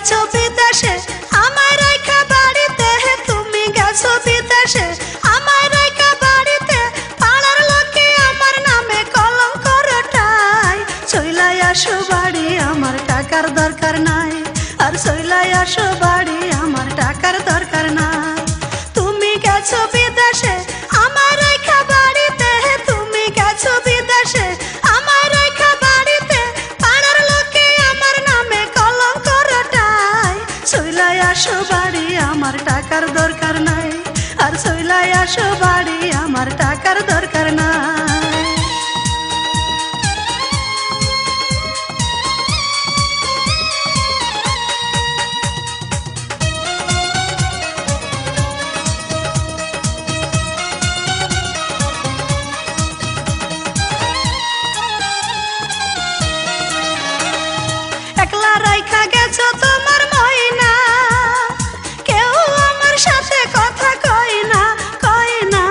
গেছো বিদেশে আমায় রাইখা বাড়িতে, তুমি গেছো বিদেশে আমায় রাইখা বাড়িতে, পাড়ার লোকে আমার নামে কলঙ্ক রটায়। চইলাই আসো বাড়ি আমার টাকার দরকার নাই, আর চইলাই আসো বাড়ি আমার টাকার দরকার নাই। তুমি গেছো বিদেশে আমায় রাইখা বাড়িতে, তুমি গেছো বিদেশে আমায় রাইখা বাড়িতে, পাড়ার লোকে আমার নামে কলঙ্ক রটায়। চইলাই আসো বাড়ি আমার টাকার দরকার নাই, আর চইলাই আসো বাড়ি আমার টাকার দরকার নাই। একলা রাইখা গেছো তোমার ময়না, কেউ আমার সাথে কথা কয় না, কয় না।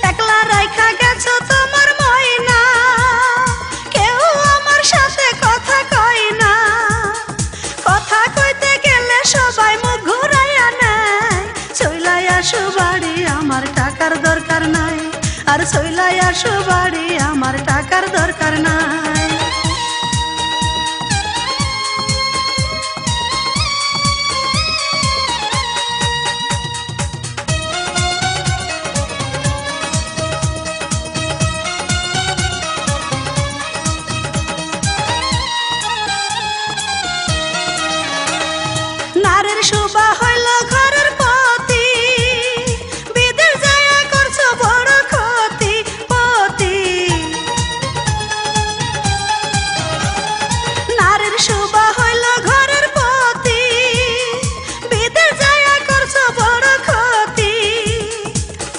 একলা রাইখা গেছো তোমার ময়না, কেউ আমার সাথে কথা কয় না। কথা কইতে গেলে সবাই মুখ ঘুরাইয়া নেয়। চইলাই আসো বাড়ি আমার টাকার দরকার নাই, আর চইলাই আসো বাড়ি আমার টাকার দরকার নাই। নারীর শোভা হইল ঘরের পতি, বিদেশ যায়া করছো বড় ক্ষতি পতি। নারীর শোভা হইল ঘরের পতি, বিদেশ যায়া করছো বড় ক্ষতি।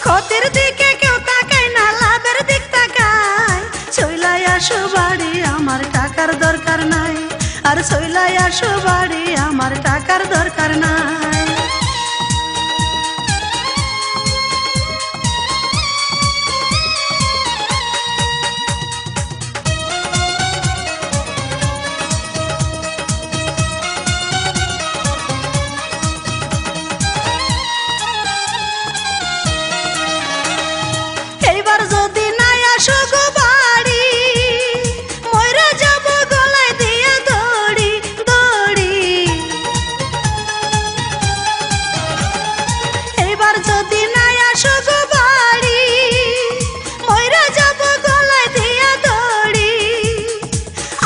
ক্ষতির দিকে কেউ তাকায় না, লাভের দিক তাকায়। চইলাই আসো বাড়ি আমার টাকার দরকার নাই, আর চইলাই আসো বাড়ি আমার টাকার দরকার নাই। এইবার যদি নাই আসো গো বাড়ি, মইরা যাব গলায় দিয়া দড়ি দড়ি। এইবার যদি নাই আসো গো বাড়ি, মইরা যাব গলায় দিয়া দড়ি।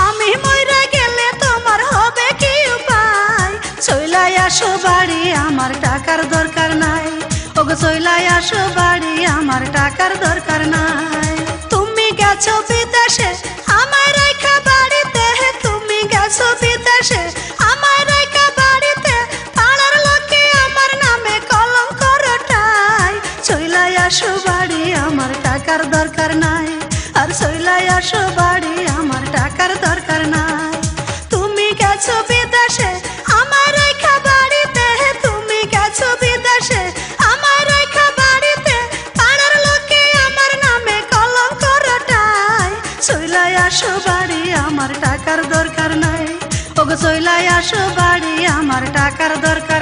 আমি মইরা গেলে তোমার হবে কি উপায়? চইলাই আসো বাড়ি আমার টাকার দরকার নাই, ওগো চইলাই আসো বাড়ি আমার টাকার দরকার নাই। তুমি গেছো বিদেশে আমায় রাইখা বাড়িতে, তুমি গেছো বিদেশে আমায় রাইখা বাড়িতে, পাড়ার লোকে আমার নামে কলঙ্ক রটায়। চইলাই আসো বাড়ি আমার টাকার দরকার নাই, আর চইলাই আসো বাড়ি আমার টাকার দরকার নাই। তুমি গেছো বিদেশে আমায় রাইখা বাড়িতে, তুমি গেছো বিদেশে আমায় রাইখা বাড়িতে, পাড়ার লোকে আমার নামে কলঙ্ক রটায়। চইলাই আসো বাড়ি আমার টাকার দরকার নাই, ওগো চইলাই আসো বাড়ি আমার টাকার দরকার